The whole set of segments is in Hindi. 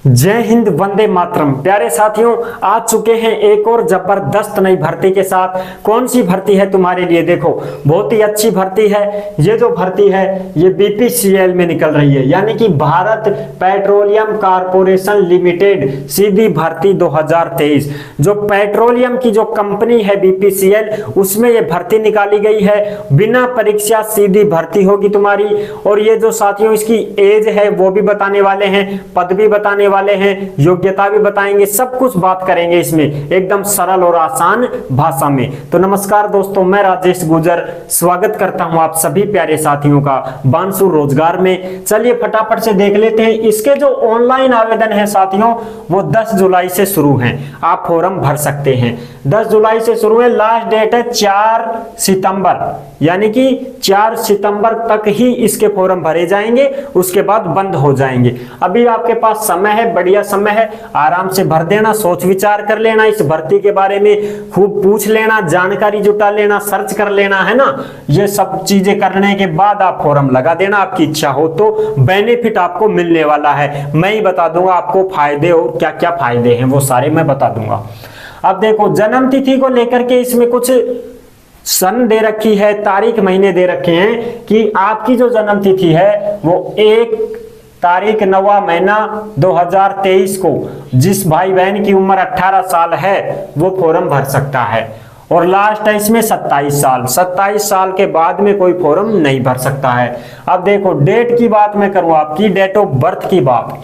जय हिंद, वंदे मातरम। प्यारे साथियों, आ चुके हैं एक और जबरदस्त नई भर्ती के साथ। कौन सी भर्ती है तुम्हारे लिए? देखो, बहुत ही अच्छी भर्ती है। ये जो भर्ती है ये बीपीसीएल में निकल रही है, यानी कि भारत पेट्रोलियम कॉर्पोरेशन लिमिटेड सीधी भर्ती 2023। जो पेट्रोलियम की जो कंपनी है बीपीसीएल, उसमें ये भर्ती निकाली गई है। बिना परीक्षा सीधी भर्ती होगी तुम्हारी। और ये जो साथियों इसकी एज है वो भी बताने वाले हैं, पद भी बताने वाले हैं, योग्यता भी बताएंगे, सब कुछ बात करेंगे इसमें एकदम सरल और आसान भाषा में। तो नमस्कार दोस्तों, मैं राजेश गुजर स्वागत करता हूं आप सभी प्यारे साथियों का बांसु रोजगार में। चलिए फटाफट से देख लेते हैं। इसके जो ऑनलाइन आवेदन है साथियों वो 10 जुलाई से शुरू हैं। आप फॉर्म भर सकते हैं। 10 जुलाई से शुरू है, लास्ट डेट है 4 सितंबर, यानी कि 4 सितंबर तक ही इसके फॉर्म भरे जाएंगे, उसके बाद बंद हो जाएंगे। अभी आपके पास समय है, बढ़िया समय है, आराम से भर देना, सोच विचार कर लेना, इस भर्ती के बारे में खूब पूछ लेना, जानकारी जुटा लेना, सर्च कर लेना, है ना। ये सब चीजें करने के बाद आप फॉर्म लगा देना। आपकी इच्छा हो तो बेनिफिट आपको मिलने वाला है। मैं ही बता दूंगा आपको फायदे और क्या क्या फायदे हैं, वो सारे मैं बता दूंगा। अब देखो, जन्म तिथि को लेकर के इसमें कुछ सन दे रखी है, तारीख महीने दे रखे हैं कि आपकी जो जन्म तिथि है वो 1 तारीख 9वां महीना 2023 को जिस भाई बहन की उम्र 18 साल है वो फॉर्म भर सकता है। और लास्ट है इसमें 27 साल। 27 साल के बाद में कोई फॉर्म नहीं भर सकता है। अब देखो, डेट की बात मैं करूं, आपकी डेट ऑफ बर्थ की बात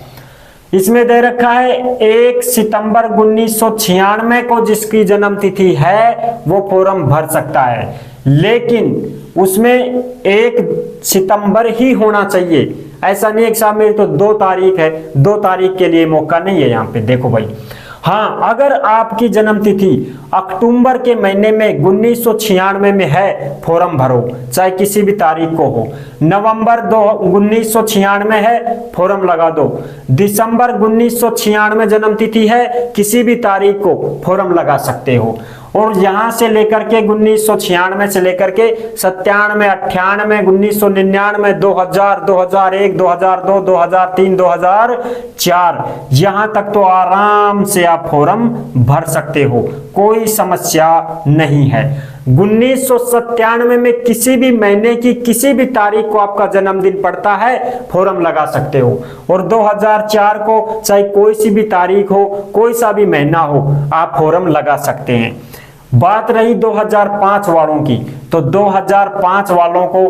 इसमें दे रखा है 1 सितंबर 1996 को जिसकी जन्म तिथि है वो फॉर्म भर सकता है, लेकिन उसमें 1 सितंबर ही होना चाहिए। ऐसा नहीं है कि साहब मेरी तो 2 तारीख है, 2 तारीख के लिए मौका नहीं है यहाँ पे। देखो भाई, हाँ, अगर आपकी जन्म तिथि अक्टूबर के महीने में 1996 में है, फॉर्म भरो, चाहे किसी भी तारीख को हो। नवंबर 1996 है, फॉर्म लगा दो। दिसंबर 1996 जन्म तिथि है, किसी भी तारीख को फॉर्म लगा सकते हो। और यहां से लेकर के 1996 से लेकर के 97, 98, 1999, 2000, 2001, 2002, 2003, 2004, यहां तक तो आराम से आप फॉर्म भर सकते हो, कोई समस्या नहीं है। 1997 में किसी भी महीने की किसी भी तारीख को आपका जन्मदिन पड़ता है, फॉर्म लगा सकते हो। और 2004 को चाहे कोई सी भी तारीख हो, कोई सा भी महीना हो, आप फॉर्म लगा सकते हैं। बात रही 2005 वालों की, तो 2005 वालों को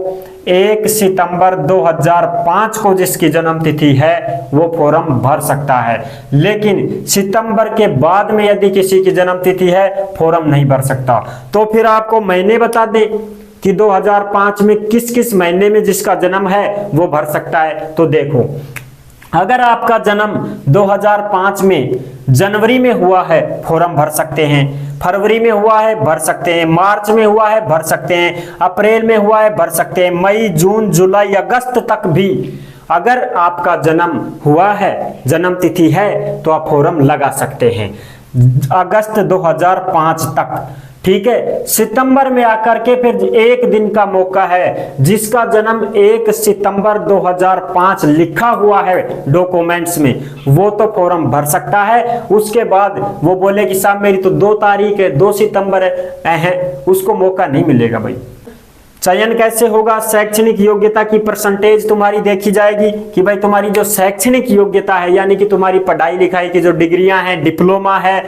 1 सितंबर 2005 को जिसकी जन्म तिथि है वो फॉर्म भर सकता है, लेकिन सितंबर के बाद में यदि किसी की जन्म तिथि है फॉर्म नहीं भर सकता। तो फिर आपको महीने बता दे कि 2005 में किस किस महीने में जिसका जन्म है वो भर सकता है। तो देखो, अगर आपका जन्म 2005 में जनवरी में हुआ है, फॉर्म भर सकते हैं। फरवरी में हुआ है, भर सकते हैं। मार्च में हुआ है, भर सकते हैं। अप्रैल में हुआ है, भर सकते हैं। मई, जून, जुलाई, अगस्त तक भी अगर आपका जन्म हुआ है, जन्म तिथि है, तो आप फॉर्म लगा सकते हैं अगस्त 2005 तक। ठीक है। सितंबर में आकर के फिर एक दिन का मौका है, जिसका जन्म 1 सितंबर 2005 लिखा हुआ है डॉक्यूमेंट्स में, वो तो फॉर्म भर सकता है। उसके बाद वो बोले कि साहब मेरी तो 2 तारीख है, 2 सितंबर है, उसको मौका नहीं मिलेगा भाई। चयन कैसे होगा? शैक्षणिक योग्यता की परसेंटेज तुम्हारी देखी जाएगी कि भाई तुम्हारी जो शैक्षणिक योग्यता है, यानी कि तुम्हारी पढ़ाई लिखाई की जो डिग्रियां हैं, डिप्लोमा है,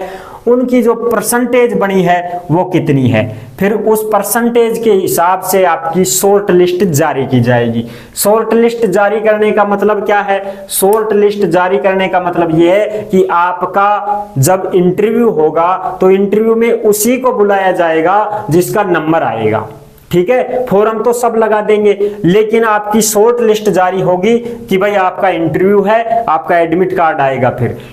उनकी जो परसेंटेज बनी है वो कितनी है। फिर उस परसेंटेज के हिसाब से आपकी शॉर्ट लिस्ट जारी की जाएगी। शॉर्ट लिस्ट जारी करने का मतलब क्या है? शॉर्ट लिस्ट जारी करने का मतलब ये है कि आपका जब इंटरव्यू होगा तो इंटरव्यू में उसी को बुलाया जाएगा जिसका नंबर आएगा। ठीक है। फॉर्म तो सब लगा देंगे, लेकिन आपकी शॉर्ट लिस्ट जारी होगी कि भाई आपका इंटरव्यू है, आपका एडमिट कार्ड आएगा,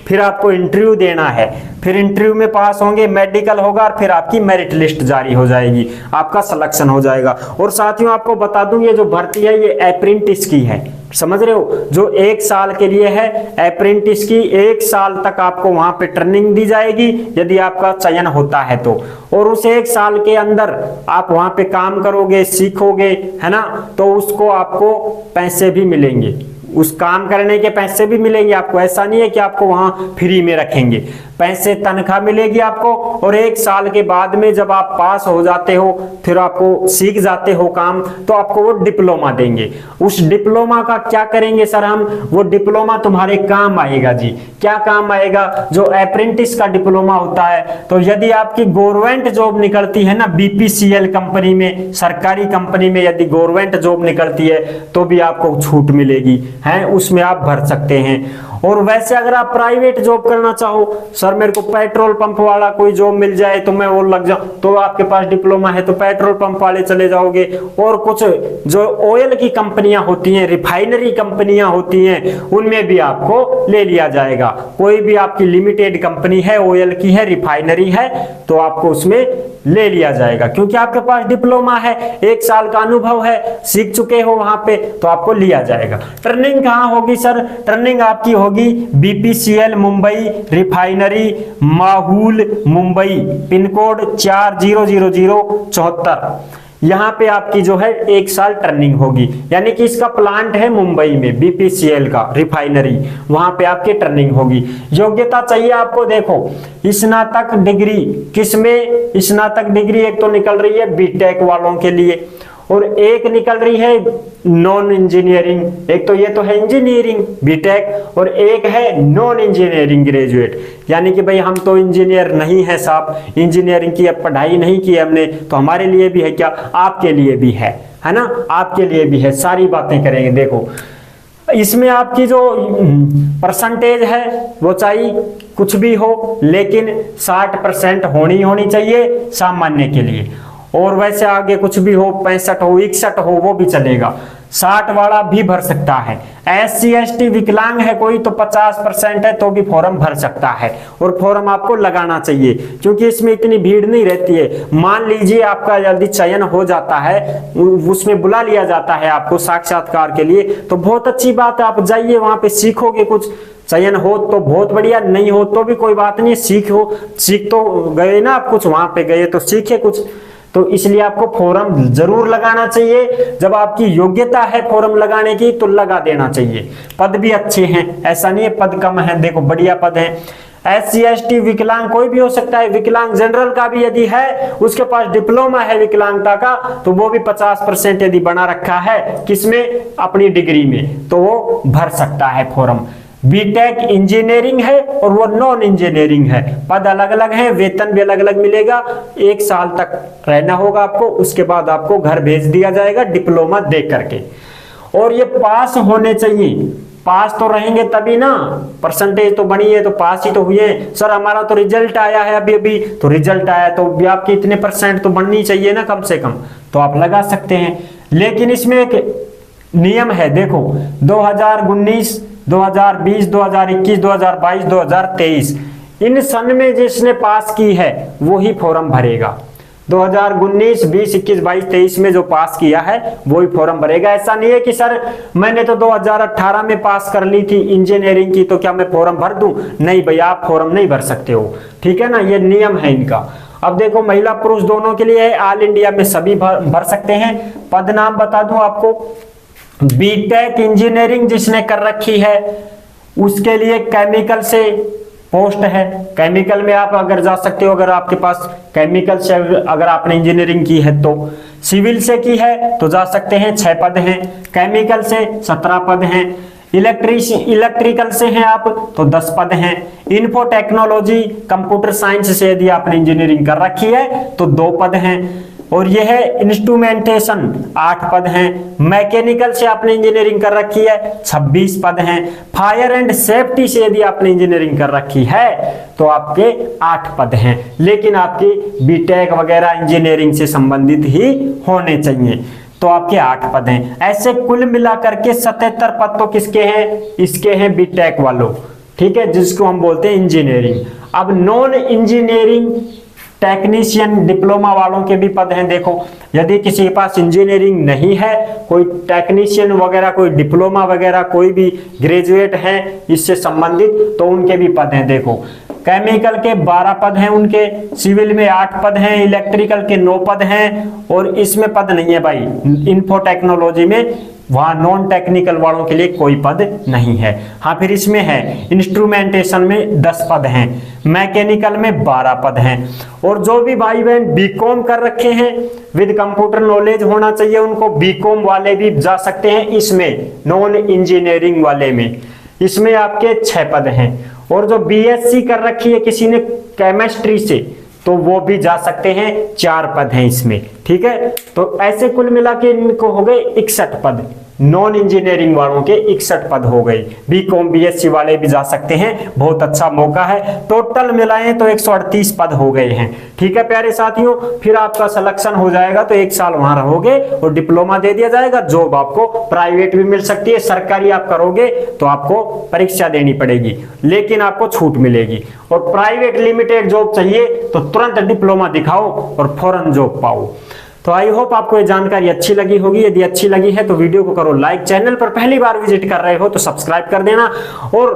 फिर आपको इंटरव्यू देना है, फिर इंटरव्यू में पास होंगे, मेडिकल होगा, और फिर आपकी मेरिट लिस्ट जारी हो जाएगी, आपका सिलेक्शन हो जाएगा। और साथियों आपको बता दूं, ये जो भर्ती है ये अप्रेंटिस की है, समझ रहे हो, जो 1 साल के लिए है। अप्रेंटिस की 1 साल तक आपको वहां पे ट्रेनिंग दी जाएगी यदि आपका चयन होता है तो, और उस 1 साल के अंदर आप वहां पे काम करोगे, सीखोगे, है ना, तो उसको आपको पैसे भी मिलेंगे। उस काम करने के पैसे भी मिलेंगे आपको, ऐसा नहीं है कि आपको वहां फ्री में रखेंगे, पैसे तनख्वाह मिलेगी आपको। और 1 साल के बाद में जब आप पास हो जाते हो, फिर आपको सीख जाते हो काम, तो आपको वो डिप्लोमा देंगे। उस डिप्लोमा का क्या करेंगे सर हम, वो डिप्लोमा तुम्हारे काम आएगा जी। क्या काम आएगा, जो अप्रेंटिस का डिप्लोमा होता है, तो यदि आपकी गवर्नमेंट जॉब निकलती है ना, बीपीसीएल कंपनी में, सरकारी कंपनी में यदि गवर्नमेंट जॉब निकलती है तो भी आपको छूट मिलेगी है, उसमें आप भर सकते हैं। और वैसे अगर आप प्राइवेट जॉब करना चाहो, सर मेरे को पेट्रोल पंप वाला कोई जॉब मिल जाए तो मैं वो लग जाऊं, तो आपके पास डिप्लोमा है तो पेट्रोल पंप वाले चले जाओगे। और कुछ जो ऑयल की कंपनियां होती हैं, रिफाइनरी कंपनियां होती हैं, उनमें भी आपको ले लिया जाएगा। कोई भी आपकी लिमिटेड कंपनी है, ऑयल की है, रिफाइनरी है, तो आपको उसमें ले लिया जाएगा, क्योंकि आपके पास डिप्लोमा है, 1 साल का अनुभव है, सीख चुके हो वहां पे, तो आपको लिया जाएगा। ट्रेनिंग कहां होगी सर, ट्रेनिंग आपकी होगी BPCL Mumbai, refinery Mahul Mumbai, pin code 400074। यहां पे आपकी जो है 1 साल ट्रेनिंग होगी, यानी कि इसका प्लांट है मुंबई में, बीपीसीएल का रिफाइनरी, वहां पे आपकी ट्रेनिंग होगी। योग्यता चाहिए आपको, देखो स्नातक डिग्री, किसमें स्नातक डिग्री, एक तो निकल रही है बीटेक वालों के लिए, और एक निकल रही है नॉन इंजीनियरिंग। एक तो ये तो है इंजीनियरिंग बीटेक, और एक है नॉन इंजीनियरिंग ग्रेजुएट, यानी कि भाई हम तो इंजीनियर नहीं है साहब, इंजीनियरिंग की अब पढ़ाई नहीं की हमने, तो हमारे लिए भी है क्या, आपके लिए भी है ना, आपके लिए भी है। सारी बातें करेंगे। देखो इसमें आपकी जो परसेंटेज है वो चाहिए कुछ भी हो, लेकिन 60% होनी चाहिए सामान्य के लिए। और वैसे आगे कुछ भी हो, 65 हो, 61 हो, वो भी चलेगा। 60 वाला भी भर सकता है। SC ST विकलांग है कोई तो 50% है तो भी फॉर्म भर सकता है, और फॉर्म आपको लगाना चाहिए, क्योंकि इसमें इतनी भीड़ नहीं रहती है। मान लीजिए आपका जल्दी चयन हो जाता है, उसमें बुला लिया जाता है आपको साक्षात्कार के लिए, तो बहुत अच्छी बात है, आप जाइए वहां पे सीखोगे कुछ। चयन हो तो बहुत बढ़िया, नहीं हो तो भी कोई बात नहीं, सीख तो गए ना आप, कुछ वहां पे गए तो सीखे कुछ। तो इसलिए आपको फॉर्म जरूर लगाना चाहिए। जब आपकी योग्यता है फॉर्म लगाने की तो लगा देना चाहिए। पद भी अच्छे हैं, ऐसा नहीं है पद कम है, देखो बढ़िया पद है। SC ST विकलांग कोई भी हो सकता है, विकलांग जनरल का भी यदि है, उसके पास डिप्लोमा है विकलांगता का, तो वो भी 50% यदि बना रखा है किसमें, अपनी डिग्री में, तो वो भर सकता है फॉर्म। बीटेक इंजीनियरिंग है और वो नॉन इंजीनियरिंग है, पद अलग अलग है, वेतन भी अलग अलग मिलेगा। 1 साल तक रहना होगा आपको, उसके बाद आपको घर भेज दिया जाएगा डिप्लोमा दे करके। और ये पास होने चाहिए, पास तो रहेंगे तभी ना, परसेंटेज तो बनी है तो पास ही तो हुए। सर हमारा तो रिजल्ट आया है अभी, तो रिजल्ट आया तो भी आपके इतने % तो बननी चाहिए ना कम से कम, तो आप लगा सकते हैं। लेकिन इसमें एक नियम है, देखो 2019, 2020, 2021, 2022, 2023 इन सन में जिसने पास की है वो ही फॉर्म भरेगा। 2019, 20, 21, 22, 23 में जो पास किया है वो ही फॉर्म भरेगा। ऐसा नहीं है कि सर मैंने तो 2018 में पास कर ली थी इंजीनियरिंग की, तो क्या मैं फॉर्म भर दूं? नहीं भैया, आप फॉर्म नहीं भर सकते हो, ठीक है ना, ये नियम है इनका। अब देखो महिला पुरुष दोनों के लिए है, ऑल इंडिया में सभी भर सकते हैं। पद नाम बता दूं आपको, बीटेक इंजीनियरिंग जिसने कर रखी है उसके लिए केमिकल से पोस्ट है, केमिकल में आप अगर जा सकते हो, अगर आपके पास केमिकल से अगर आपने इंजीनियरिंग की है तो। सिविल से की है तो जा सकते हैं, 6 पद हैं। केमिकल से 17 पद हैं। इलेक्ट्रिकल से हैं आप तो 10 पद हैं। इन्फो टेक्नोलॉजी कंप्यूटर साइंस से यदि आपने इंजीनियरिंग कर रखी है तो 2 पद हैं। और यह है इंस्ट्रूमेंटेशन, 8 पद हैं। मैकेनिकल से आपने इंजीनियरिंग कर रखी है, 26 पद हैं। फायर एंड सेफ्टी से यदि आपने इंजीनियरिंग कर रखी है तो आपके 8 पद हैं, लेकिन आपकी बीटेक वगैरह इंजीनियरिंग से संबंधित ही होने चाहिए, तो आपके 8 पद हैं। ऐसे कुल मिलाकर के 77 पद तो किसके हैं? इसके हैं बीटेक वालों, ठीक है, जिसको हम बोलते हैं इंजीनियरिंग। अब नॉन इंजीनियरिंग टेक्नीशियन डिप्लोमा वालों के भी पद हैं। देखो यदि किसी के पास इंजीनियरिंग नहीं है, कोई टेक्नीशियन वगैरह, कोई डिप्लोमा वगैरह, कोई भी ग्रेजुएट है इससे संबंधित, तो उनके भी पद हैं। देखो केमिकल के 12 पद हैं उनके, सिविल में 8 पद हैं, इलेक्ट्रिकल के 9 पद हैं, और इसमें पद नहीं है भाई, इन्फो टेक्नोलॉजी में वहां नॉन टेक्निकल वालों के लिए कोई पद नहीं है। हाँ, फिर इसमें है इंस्ट्रूमेंटेशन में 10 पद हैं, मैकेनिकल में 12 पद हैं। और जो भी भाई बहन बीकॉम कर रखे हैं विद कंप्यूटर नॉलेज होना चाहिए उनको, बीकॉम वाले भी जा सकते हैं इसमें, नॉन इंजीनियरिंग वाले में, इसमें आपके 6 पद हैं। और जो बीएससी कर रखी है किसी ने केमिस्ट्री से, तो वो भी जा सकते हैं, 4 पद हैं इसमें, ठीक है। तो ऐसे कुल मिला के इनको हो गए 61 पद, नॉन इंजीनियरिंग वालों के 61 पद हो गए। बीकॉम बीएससी वाले भी जा सकते हैं, बहुत अच्छा मौका है। टोटल मिलाएं तो 138 पद हो गए हैं, ठीक है प्यारे साथियों। फिर आपका सिलेक्शन हो जाएगा तो 1 साल वहां रहोगे और डिप्लोमा दे दिया जाएगा। जॉब आपको प्राइवेट भी मिल सकती है, सरकारी आप करोगे तो आपको परीक्षा देनी पड़ेगी, लेकिन आपको छूट मिलेगी। और प्राइवेट लिमिटेड जॉब चाहिए तो तुरंत डिप्लोमा दिखाओ और फौरन जॉब पाओ। तो आई होप आपको ये जानकारी अच्छी लगी होगी। यदि अच्छी लगी है तो वीडियो को करो लाइक, चैनल पर पहली बार विजिट कर रहे हो तो सब्सक्राइब कर देना और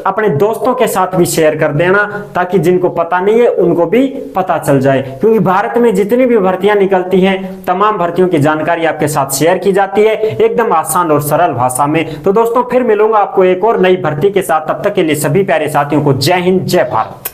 अपने दोस्तों के साथ भी शेयर कर देना, ताकि जिनको पता नहीं है उनको भी पता चल जाए। क्योंकि भारत में जितनी भी भर्तियां निकलती हैं तमाम भर्तियों की जानकारी आपके साथ शेयर की जाती है एकदम आसान और सरल भाषा में। तो दोस्तों फिर मिलूंगा आपको एक और नई भर्ती के साथ, तब तक के लिए सभी प्यारे साथियों को जय हिंद, जय भारत।